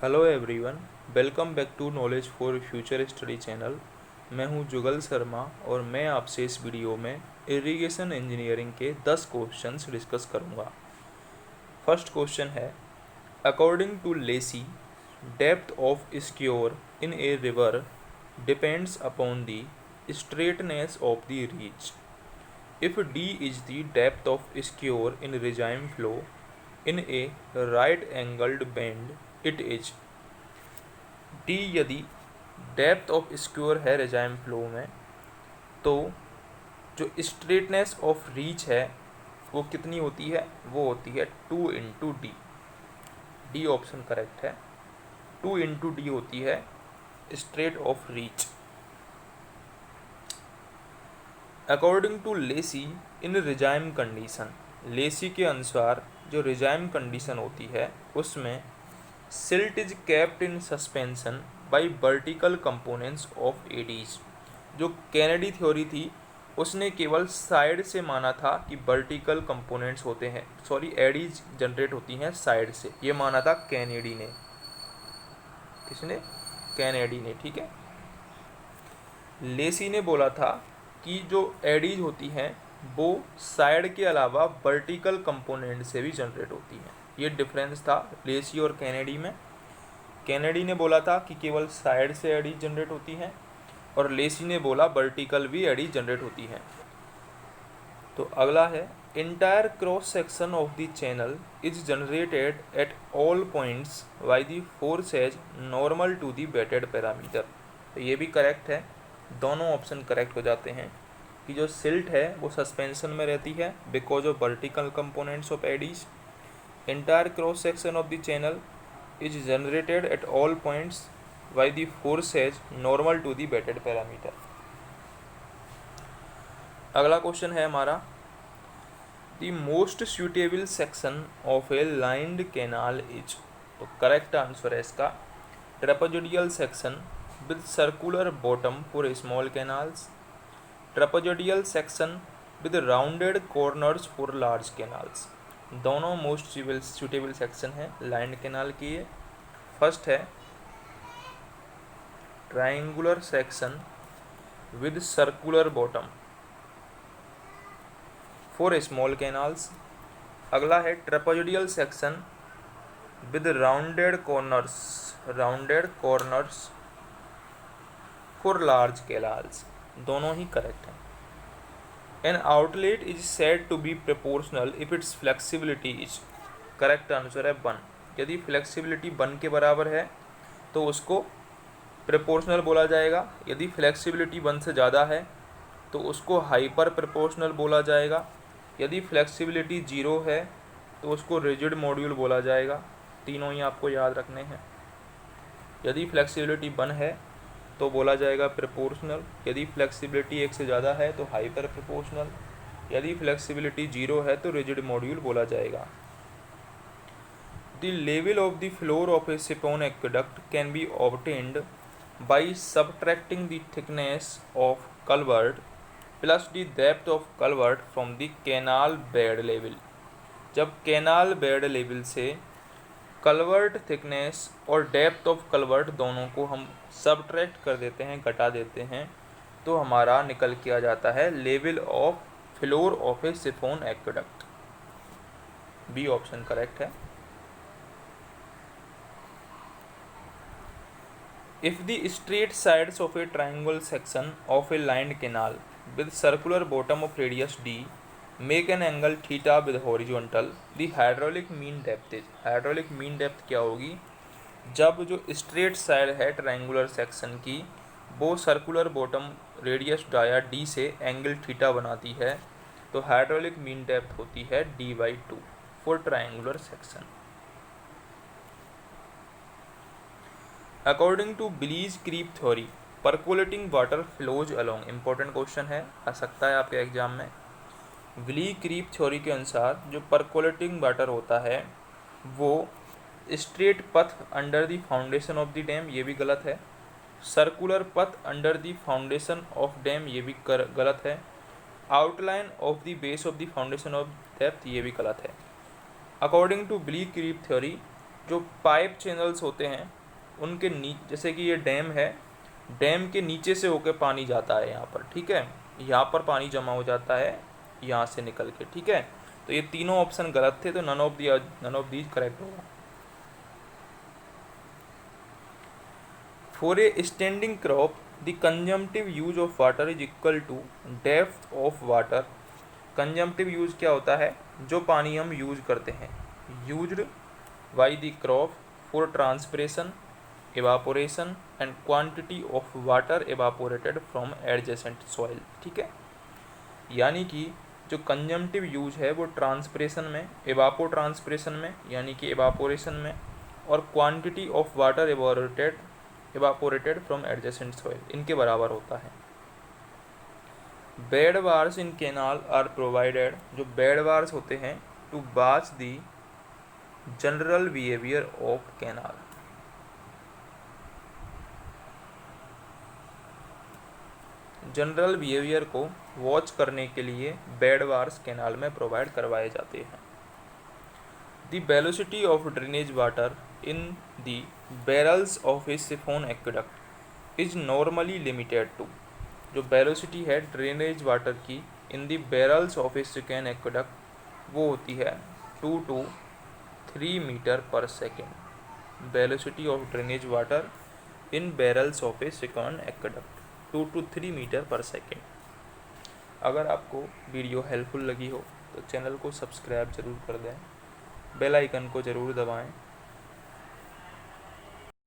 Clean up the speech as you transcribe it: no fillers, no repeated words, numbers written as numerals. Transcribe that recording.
Hello everyone, welcome back to knowledge for future study channel. मैं हूं जुगल शर्मा और मैं आपसे इस वीडियो में इरिगेशन इंजीनियरिंग के 10 क्वेश्चंस डिस्कस करूंगा। फर्स्ट क्वेश्चन है, according to Lacey, depth of scour in a river depends upon the straightness of the reach. If D is the depth of skewer in regime flow in a right angled bend, it is D यदि depth of square है regime flow में, तो जो straightness of reach है वो कितनी होती है? वो होती है 2 × D। डी ऑप्शन करेक्ट है। 2 × D होती है straight of reach. According to Lacey in regime condition, Lacey के अनुसार जो रिजाइम कंडीशन होती है उसमें silt is kept in suspension by vertical components of eddies. जो कैनेडी थ्योरी थी उसने केवल साइड से माना था कि वर्टिकल कंपोनेंट्स होते हैं, एडीज जनरेट होती हैं साइड से, ये माना था कैनेडी ने। किसने? कैनेडी ने। ठीक है। लेसी ने बोला था कि जो एडीज होती हैं वो साइड के अलावा वर्टिकल कंपोनेंट से भी जनरेट होती हैं। ये डिफरेंस था लेसी और कैनेडी में। कैनेडी ने बोला था कि केवल साइड से एडीज जनरेट होती हैं और लेसी ने बोला वर्टिकल भी एडीज जनरेट होती हैं। तो अगला है, entire cross section of the channel is generated at all points by the forces normal to the wetted parameter. तो ये भी करेक्ट है, दोनों ऑप्शन करेक्ट हो जाते हैं कि जो सिल्ट है वो सस्पेंशन में रहती है because of vertical components of eddies. Entire cross section of the channel is generated at all points by the forces normal to the wetted parameter. अगला क्वेश्चन है हमारा, the most suitable section of a lined canal is. तो correct answer है इसका trapezoidal section with circular bottom for small canals, trapezoidal section with rounded corners for large canals। दोनों most suitable section है lined canal की। ये first है triangular section with circular bottom for small canals. अगला है trapezoidal section with rounded corners for large canals. दोनों ही correct हैं। An outlet is said to be proportional if its flexibility is. Correct answer है 1। यदि flexibility 1 के बराबर है तो उसको प्रोपोर्शनल बोला जाएगा। यदि फ्लेक्सिबिलिटी 1 से ज़्यादा है तो उसको हाइपर प्रोपोर्शनल बोला जाएगा। यदि फ्लेक्सिबिलिटी 0 है तो उसको रिजिड मॉड्यूल बोला जाएगा। तीनों ही आपको याद रखने हैं। यदि फ्लेक्सिबिलिटी 1 है तो बोला जाएगा प्रोपोर्शनल। यदि फ्लेक्सिबिलिटी 1 से ज़्यादा है तो हाइपर प्रोपोर्शनल। यदि फ्लेक्सिबिलिटी 0 है तो रिजिड मॉड्यूल बोला जाएगा। The level of the floor of a siphon aqueduct can be obtained by subtracting the thickness of culvert plus the depth of culvert from the canal bed level. जब canal bed level से culvert thickness और depth of culvert दोनों को हम subtract कर देते हैं, घटा देते हैं, तो हमारा निकल के आ जाता है level of floor of a siphon aqueduct. B option correct है। If the straight sides of a triangle section of a lined canal with circular bottom of radius d make an angle theta with horizontal, the hydraulic mean depth is. Hydraulic mean depth क्या होगी? जब जो straight side है triangular section की वो circular bottom radius dia d से angle theta बनाती है, तो हाइड्रोलिक मीन डेप्थ होती है d/2 for triangular section. According to Bligh's creep theory, percolating water flows along. Important question है, आ सकता है आपके एग्जाम में। विली क्रीप थ्योरी के अनुसार जो परकोलेटिंग वाटर होता है वो straight path under the foundation of the dam, ये भी गलत है। Circular path under the foundation of dam, ये भी गलत है। Outline of the base of the foundation of depth, ये भी गलत है। According to Bligh creep theory, जो पाइप चैनल्स होते हैं उनके जैसे कि ये डैम है, डैम के नीचे से होकर पानी जाता है यहाँ पर, ठीक है, यहाँ पर पानी जमा हो जाता है यहाँ से निकल के, ठीक है। तो ये तीनों ऑप्शन गलत थे, तो नन ऑफ दीज करेक्ट होगा। For a standing crop the consumptive use of water is equal to depth of water. Consumptive use क्या होता है, जो पानी हम यूज करते हैं, used by the crop for transpiration, evaporation and quantity of water evaporated from adjacent soil, ठीक है। यानी कि जो कंजम्पटिव यूज है वो ट्रांसपिरेशन में, एवापो ट्रांसपिरेशन में यानी कि एवापोरेशन में, और quantity of water evaporated from adjacent soil, इनके बराबर होता है। Bed bars in canal are provided, जो बेड वार्स होते हैं to watch the general behaviour of canal. General behaviour को वॉच करने के लिए बेड वार्स कैनाल में प्रोवाइड करवाए जाते हैं। The velocity of drainage water in the barrels of a siphon aqueduct is normally limited to, जो वेलोसिटी है ड्रेनेज वाटर की इन the barrels of a siphon aqueduct वो होती है 2 to 3 metre per second. Velocity of drainage water in barrels of a siphon aqueduct 2 to 3 metre per second. अगर आपको video helpful लगी हो तो चैनल को सब्सक्राइब ज़रूर कर दें, बेल आइकन को ज़रूर दबाएं